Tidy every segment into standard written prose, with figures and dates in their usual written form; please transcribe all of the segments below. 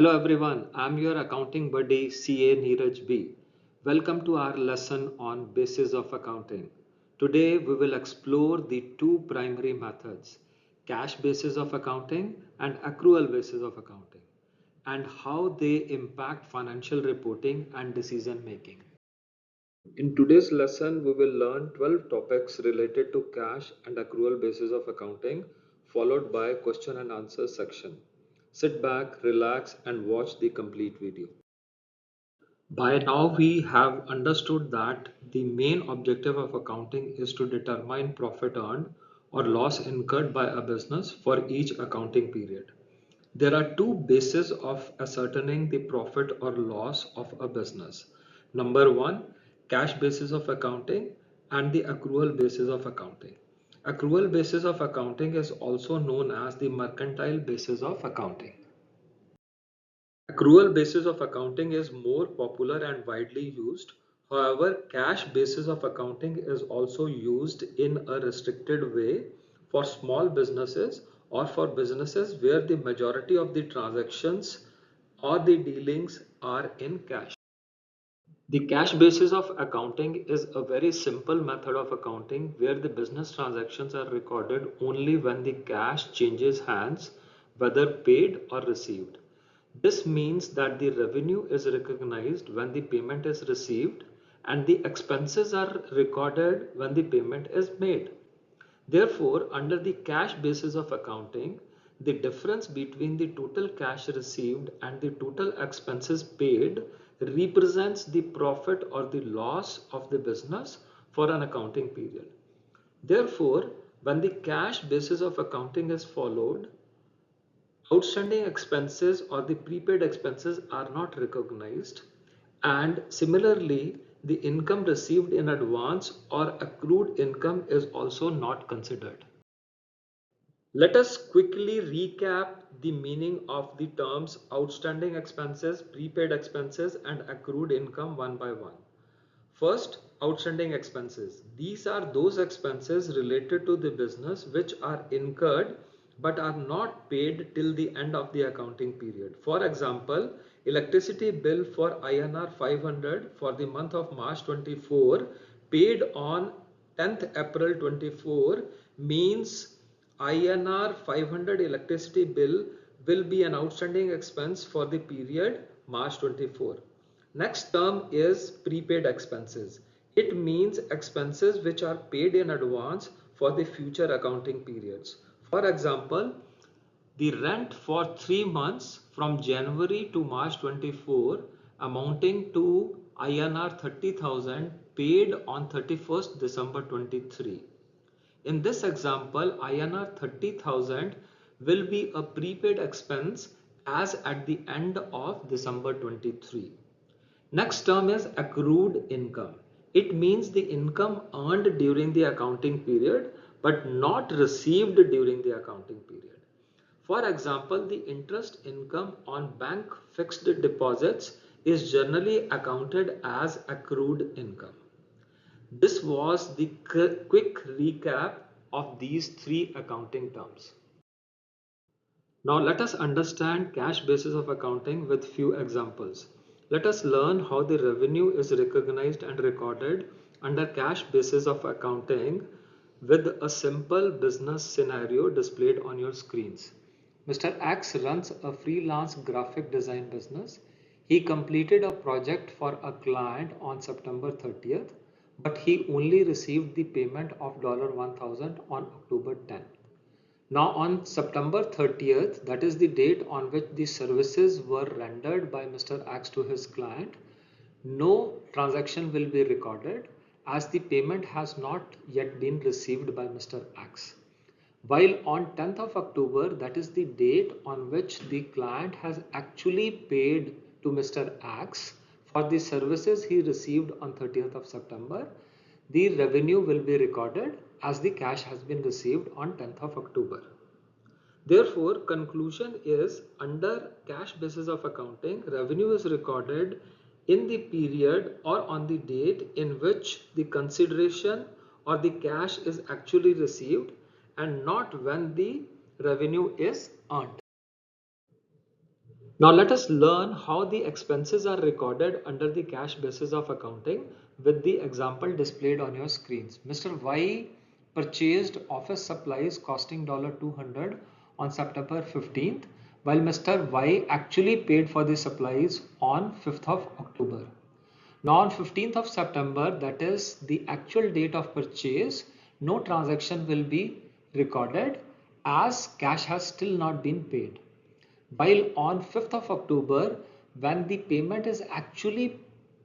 Hello everyone, I'm your accounting buddy CA Neeraj B. Welcome to our lesson on basis of accounting. Today we will explore the two primary methods, cash basis of accounting and accrual basis of accounting, and how they impact financial reporting and decision making. In today's lesson, we will learn 12 topics related to cash and accrual basis of accounting, followed by question and answer section. Sit back, relax, and watch the complete video. By now, we have understood that the main objective of accounting is to determine profit earned or loss incurred by a business for each accounting period. There are two bases of ascertaining the profit or loss of a business. Number one, cash basis of accounting and the accrual basis of accounting. Accrual basis of accounting is also known as the mercantile basis of accounting. Accrual basis of accounting is more popular and widely used. However, cash basis of accounting is also used in a restricted way for small businesses or for businesses where the majority of the transactions or the dealings are in cash. The cash basis of accounting is a very simple method of accounting where the business transactions are recorded only when the cash changes hands, whether paid or received. This means that the revenue is recognized when the payment is received and the expenses are recorded when the payment is made. Therefore, under the cash basis of accounting, the difference between the total cash received and the total expenses paid represents the profit or the loss of the business for an accounting period. Therefore, when the cash basis of accounting is followed, outstanding expenses or the prepaid expenses are not recognized, and similarly the income received in advance or accrued income is also not considered. Let us quickly recap the meaning of the terms outstanding expenses, prepaid expenses, and accrued income one by one. First, outstanding expenses. These are those expenses related to the business which are incurred but are not paid till the end of the accounting period. For example, electricity bill for INR 500 for the month of March 24 paid on 10th April 24 means INR 500 electricity bill will be an outstanding expense for the period March 24. Next term is prepaid expenses. It means expenses which are paid in advance for the future accounting periods. For example, the rent for 3 months from January to March 24 amounting to INR 30,000 paid on 31st December 23. In this example, INR 30,000 will be a prepaid expense as at the end of December 23. Next term is accrued income. It means the income earned during the accounting period but not received during the accounting period. For example, the interest income on bank fixed deposits is generally accounted as accrued income. This was the quick recap of these three accounting terms. Now let us understand cash basis of accounting with few examples. Let us learn how the revenue is recognized and recorded under cash basis of accounting with a simple business scenario displayed on your screens. Mr. X runs a freelance graphic design business. He completed a project for a client on September 30th, but he only received the payment of $1,000 on October 10th. Now on September 30th, that is the date on which the services were rendered by Mr. X to his client, no transaction will be recorded as the payment has not yet been received by Mr. X. While on 10th of October, that is the date on which the client has actually paid to Mr. X for the services he received on 30th of September, the revenue will be recorded as the cash has been received on 10th of October. Therefore, conclusion is under cash basis of accounting, revenue is recorded in the period or on the date in which the consideration or the cash is actually received and not when the revenue is earned. Now let us learn how the expenses are recorded under the cash basis of accounting with the example displayed on your screens. Mr. Y purchased office supplies costing $200 on September 15th, while Mr. Y actually paid for the supplies on 5th of October. Now on 15th of September, that is the actual date of purchase, no transaction will be recorded as cash has still not been paid. While on 5th of October, when the payment is actually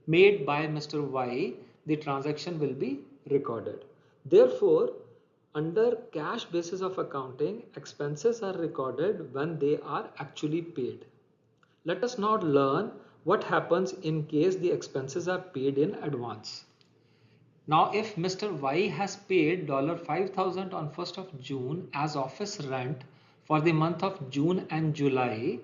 made by Mr. Y, the transaction will be recorded. Therefore, under cash basis of accounting, expenses are recorded when they are actually paid. Let us now learn what happens in case the expenses are paid in advance. Now, if Mr. Y has paid $5,000 on 1st of June as office rent for the month of June and July,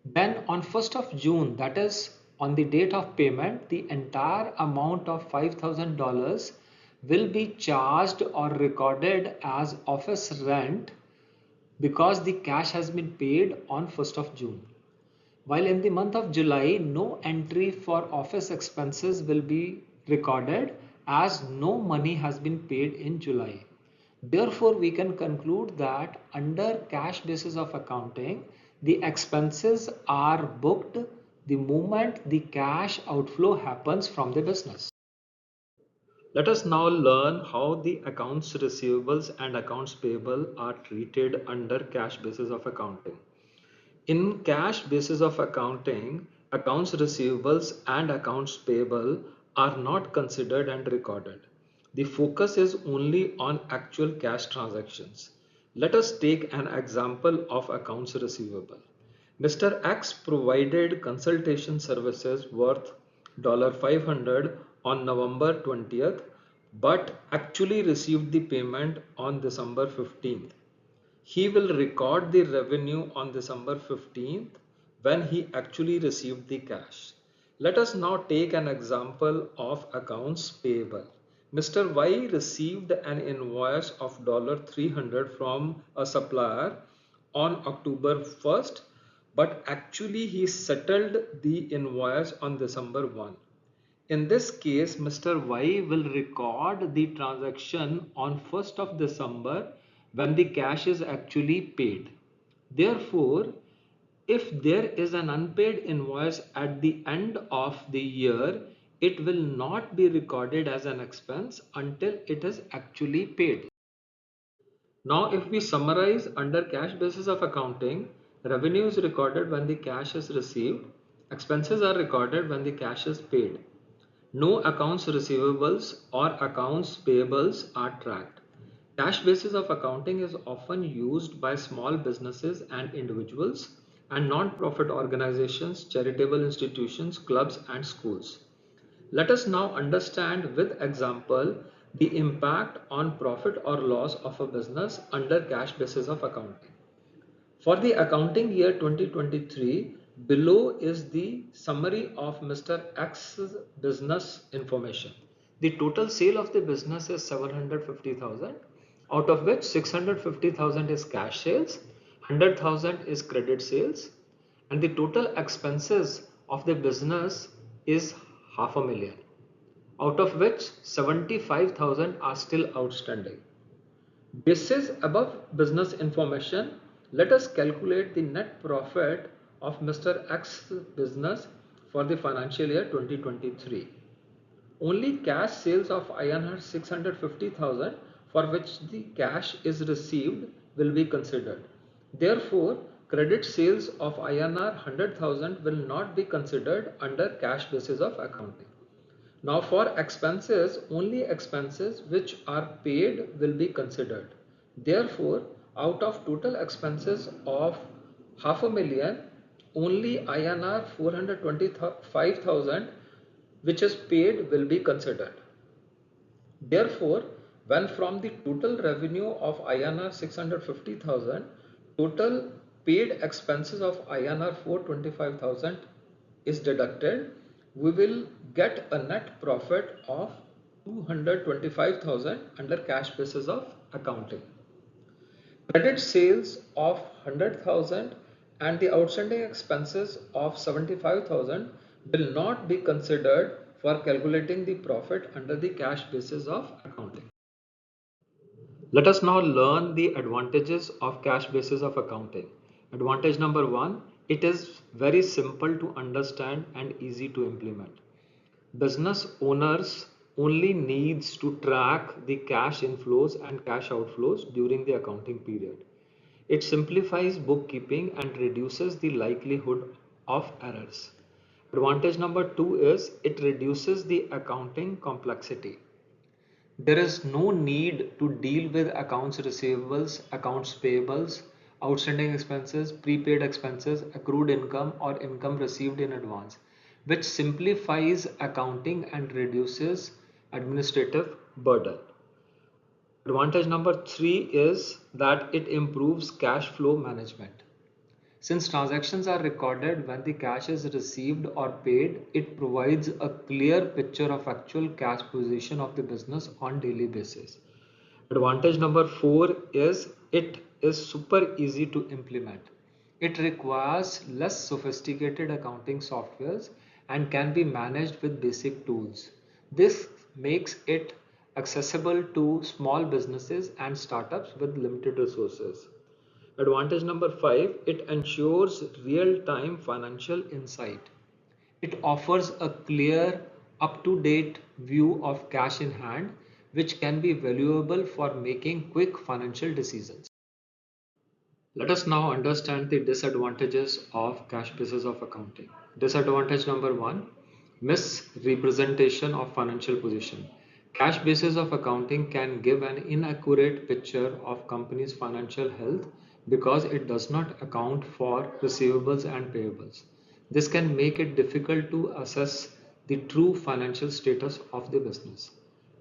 then on 1st of June, that is on the date of payment, the entire amount of $5,000 will be charged or recorded as office rent because the cash has been paid on 1st of June. While in the month of July, no entry for office expenses will be recorded as no money has been paid in July. Therefore, we can conclude that under cash basis of accounting, the expenses are booked the moment the cash outflow happens from the business. Let us now learn how the accounts receivables and accounts payable are treated under cash basis of accounting. In cash basis of accounting, accounts receivables and accounts payable are not considered and recorded. The focus is only on actual cash transactions. Let us take an example of accounts receivable. Mr. X provided consultation services worth $500 on November 20th, but actually received the payment on December 15th. He will record the revenue on December 15th when he actually received the cash. Let us now take an example of accounts payable. Mr. Y received an invoice of $300 from a supplier on October 1st, but actually he settled the invoice on December 1. In this case, Mr. Y will record the transaction on 1st of December when the cash is actually paid. Therefore, if there is an unpaid invoice at the end of the year, it will not be recorded as an expense until it is actually paid. Now, if we summarize under cash basis of accounting, revenue is recorded when the cash is received, expenses are recorded when the cash is paid. No accounts receivables or accounts payables are tracked. Cash basis of accounting is often used by small businesses and individuals and non-profit organizations, charitable institutions, clubs and schools. Let us now understand with example the impact on profit or loss of a business under cash basis of accounting. For the accounting year 2023, below is the summary of Mr. X's business information. The total sale of the business is 750,000, out of which 650,000 is cash sales, 100,000 is credit sales, and the total expenses of the business is half a million, out of which 75,000 are still outstanding. Basis above business information, let us calculate the net profit of Mr. X's business for the financial year 2023. Only cash sales of INR 650,000 for which the cash is received will be considered. Therefore, credit sales of INR 100,000 will not be considered under cash basis of accounting. Now for expenses, only expenses which are paid will be considered. Therefore, out of total expenses of half a million, only INR 425,000 which is paid will be considered. Therefore, when from the total revenue of INR 650,000, total paid expenses of INR 425,000 is deducted, we will get a net profit of 225,000 under cash basis of accounting. Credit sales of 100,000 and the outstanding expenses of 75,000 will not be considered for calculating the profit under the cash basis of accounting. Let us now learn the advantages of cash basis of accounting. Advantage number one, it is very simple to understand and easy to implement. Business owners only needs to track the cash inflows and cash outflows during the accounting period. It simplifies bookkeeping and reduces the likelihood of errors. Advantage number two is it reduces the accounting complexity. There is no need to deal with accounts receivables, accounts payables, outstanding expenses, prepaid expenses, accrued income, or income received in advance, which simplifies accounting and reduces administrative burden. Advantage number three is that it improves cash flow management. Since transactions are recorded when the cash is received or paid, it provides a clear picture of actual cash position of the business on daily basis. Advantage number four is it is super easy to implement. It requires less sophisticated accounting softwares and can be managed with basic tools. This makes it accessible to small businesses and startups with limited resources. Advantage number five, it ensures real-time financial insight. It offers a clear, up-to-date view of cash in hand, which can be valuable for making quick financial decisions. Let us now understand the disadvantages of cash basis of accounting. Disadvantage number one, misrepresentation of financial position. Cash basis of accounting can give an inaccurate picture of company's financial health because it does not account for receivables and payables. This can make it difficult to assess the true financial status of the business.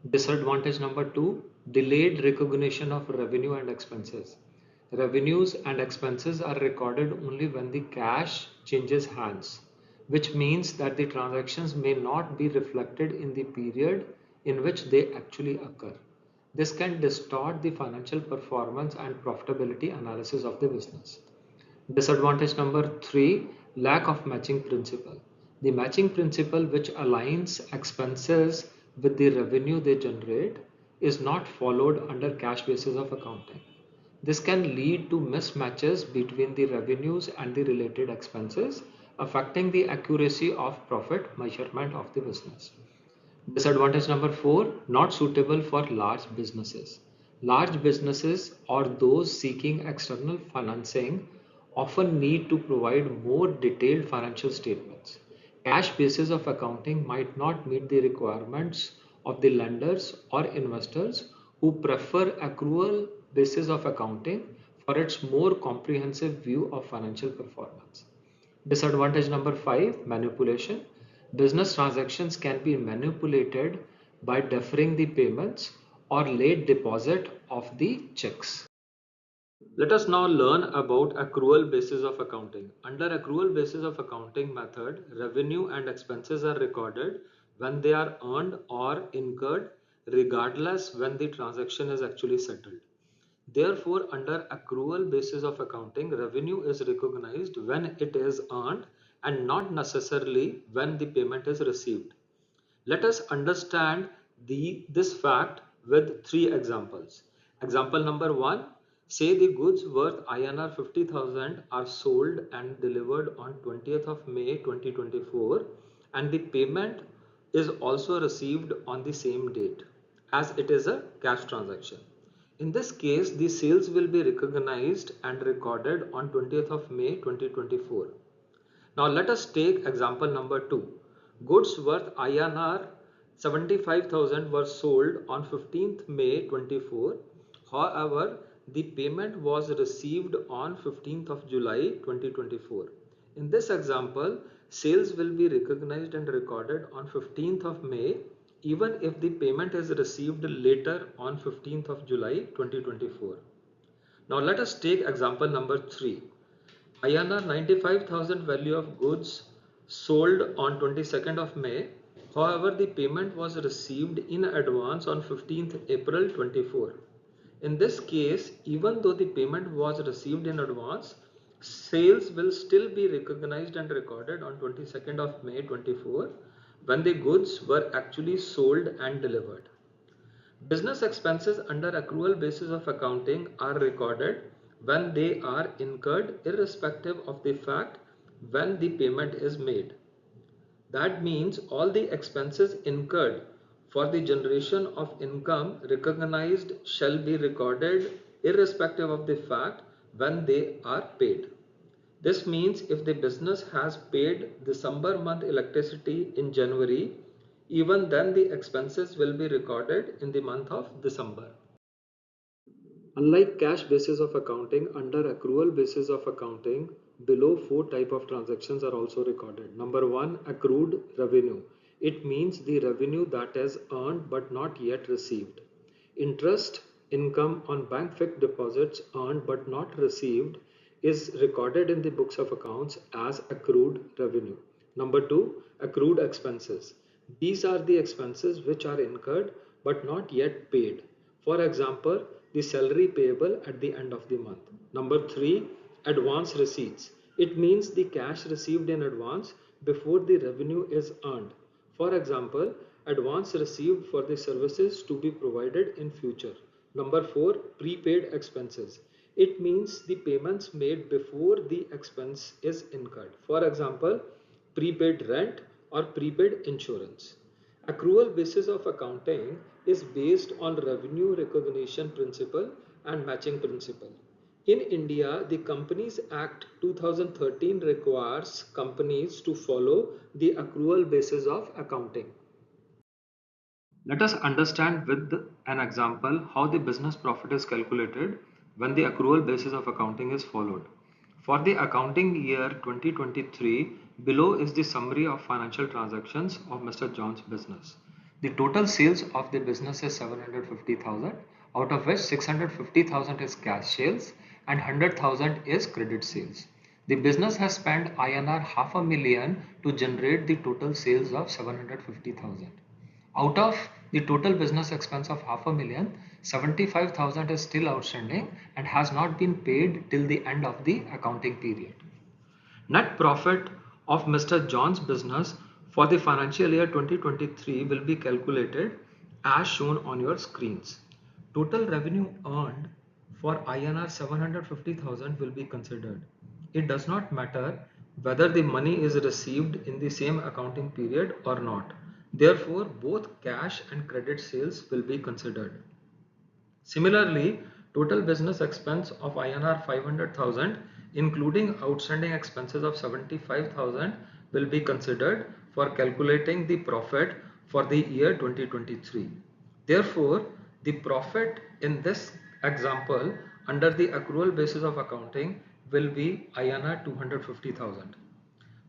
Disadvantage number two, delayed recognition of revenue and expenses. Revenues and expenses are recorded only when the cash changes hands, which means that the transactions may not be reflected in the period in which they actually occur. This can distort the financial performance and profitability analysis of the business. Disadvantage number three, lack of matching principle. The matching principle, which aligns expenses with the revenue they generate, is not followed under cash basis of accounting. This can lead to mismatches between the revenues and the related expenses, affecting the accuracy of profit measurement of the business. Disadvantage number four, not suitable for large businesses. Large businesses or those seeking external financing often need to provide more detailed financial statements. Cash basis of accounting might not meet the requirements of the lenders or investors who prefer accrual basis of accounting for its more comprehensive view of financial performance. Disadvantage number five, manipulation. Business transactions can be manipulated by deferring the payments or late deposit of the checks. Let us now learn about accrual basis of accounting. Under accrual basis of accounting method, revenue and expenses are recorded when they are earned or incurred, regardless when the transaction is actually settled. Therefore, under accrual basis of accounting, revenue is recognized when it is earned and not necessarily when the payment is received. Let us understand this fact with three examples. Example number one, say the goods worth INR 50,000 are sold and delivered on 20th of May 2024 and the payment is also received on the same date as it is a cash transaction. In this case, the sales will be recognized and recorded on 20th of May 2024. Now let us take example number 2. Goods worth INR 75,000 were sold on 15th May 24. However, the payment was received on 15th of July 2024. In this example, sales will be recognized and recorded on 15th of May even if the payment is received later on 15th of July 2024. Now let us take example number 3. INR 95,000 value of goods sold on 22nd of May. However, the payment was received in advance on 15th April 24. In this case, even though the payment was received in advance, Sales will still be recognized and recorded on 22nd of May 24 when the goods were actually sold and delivered. Business expenses under accrual basis of accounting are recorded when they are incurred irrespective of the fact when the payment is made. That means all the expenses incurred for the generation of income recognized shall be recorded irrespective of the fact when they are paid. This means if the business has paid December month electricity in January, even then the expenses will be recorded in the month of December. Unlike cash basis of accounting, under accrual basis of accounting, below four type of transactions are also recorded. Number one, accrued revenue. It means the revenue that is earned but not yet received. Interest income on bank fixed deposits earned but not received is recorded in the books of accounts as accrued revenue. Number two, accrued expenses. These are the expenses which are incurred but not yet paid. For example, the salary payable at the end of the month. Number three, advance receipts. It means the cash received in advance before the revenue is earned. For example, advance received for the services to be provided in future. Number four, prepaid expenses. It means the payments made before the expense is incurred. For example, prepaid rent or prepaid insurance. Accrual basis of accounting is based on revenue recognition principle and matching principle. In India, the Companies Act 2013 requires companies to follow the accrual basis of accounting. Let us understand with an example how the business profit is calculated when the accrual basis of accounting is followed. For the accounting year 2023, below is the summary of financial transactions of Mr. John's business. The total sales of the business is 750,000, out of which 650,000 is cash sales and 100,000 is credit sales. The business has spent INR half a million to generate the total sales of 750,000. Out of the total business expense of half a million, 75,000 is still outstanding and has not been paid till the end of the accounting period. Net profit of Mr. John's business for the financial year 2023 will be calculated as shown on your screens. Total revenue earned for INR 750,000 will be considered. It does not matter whether the money is received in the same accounting period or not. Therefore, both cash and credit sales will be considered. Similarly, total business expense of INR 500,000 including outstanding expenses of 75,000 will be considered for calculating the profit for the year 2023. Therefore, the profit in this example under the accrual basis of accounting will be INR 250,000.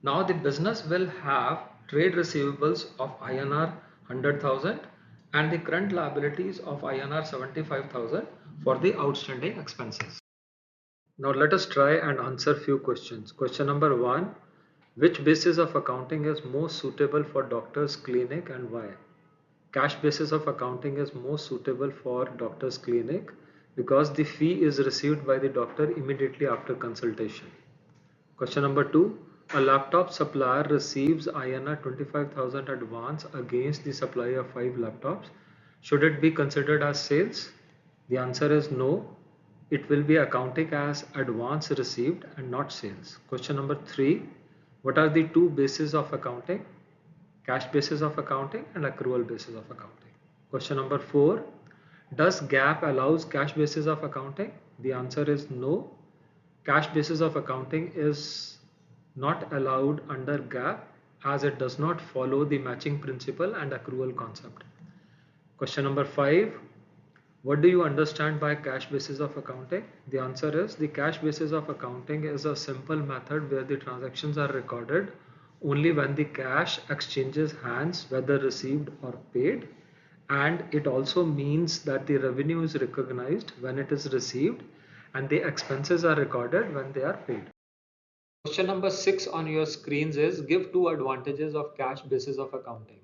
Now the business will have trade receivables of INR 100,000 and the current liabilities of INR 75,000 for the outstanding expenses. Now let us try and answer few questions. Question number 1. Which basis of accounting is most suitable for doctor's clinic and why? Cash basis of accounting is most suitable for doctor's clinic because the fee is received by the doctor immediately after consultation. Question number 2. A laptop supplier receives INR 25,000 advance against the supply of 5 laptops. Should it be considered as sales? The answer is no. It will be accounting as advance received and not sales. Question number 3. What are the two bases of accounting? Cash basis of accounting and accrual basis of accounting. Question number 4. Does GAAP allows cash basis of accounting? The answer is no. Cash basis of accounting is not allowed under GAAP as it does not follow the matching principle and accrual concept. Question number 5. What do you understand by cash basis of accounting? The answer is the cash basis of accounting is a simple method where the transactions are recorded only when the cash exchanges hands, whether received or paid, and it also means that the revenue is recognized when it is received and the expenses are recorded when they are paid. Question number 6 on your screens is give two advantages of cash basis of accounting.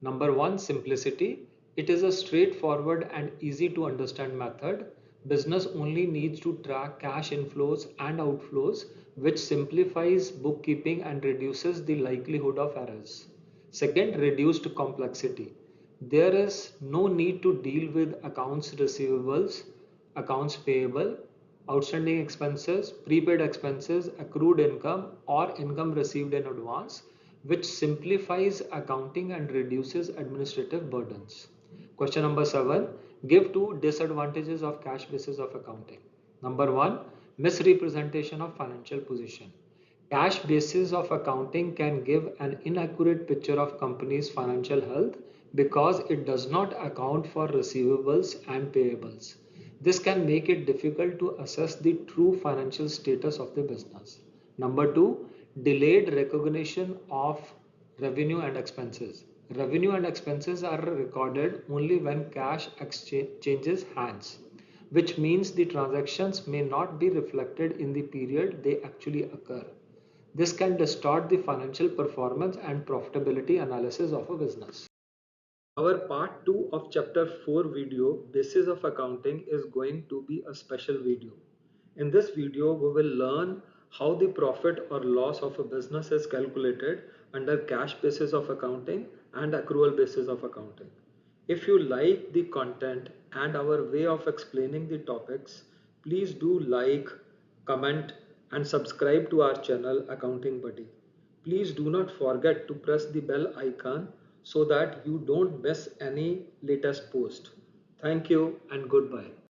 Number 1, simplicity. It is a straightforward and easy to understand method Business only needs to track cash inflows and outflows, which simplifies bookkeeping and reduces the likelihood of errors. Second, reduced complexity. There is no need to deal with accounts receivables, accounts payable, outstanding expenses, prepaid expenses, accrued income, or income received in advance, which simplifies accounting and reduces administrative burdens. Question number 7. Give two disadvantages of cash basis of accounting. Number 1. Misrepresentation of financial position. Cash basis of accounting can give an inaccurate picture of company's financial health because it does not account for receivables and payables. This can make it difficult to assess the true financial status of the business. Number 2, delayed recognition of revenue and expenses. Revenue and expenses are recorded only when cash changes hands, which means the transactions may not be reflected in the period they actually occur. This can distort the financial performance and profitability analysis of a business. Our part 2 of chapter 4 video, Basis of Accounting, is going to be a special video. In this video, we will learn how the profit or loss of a business is calculated under cash basis of accounting and accrual basis of accounting. If you like the content and our way of explaining the topics, please do like, comment, and subscribe to our channel Accounting Buddy. Please do not forget to press the bell icon so that you don't miss any latest post. Thank you and goodbye.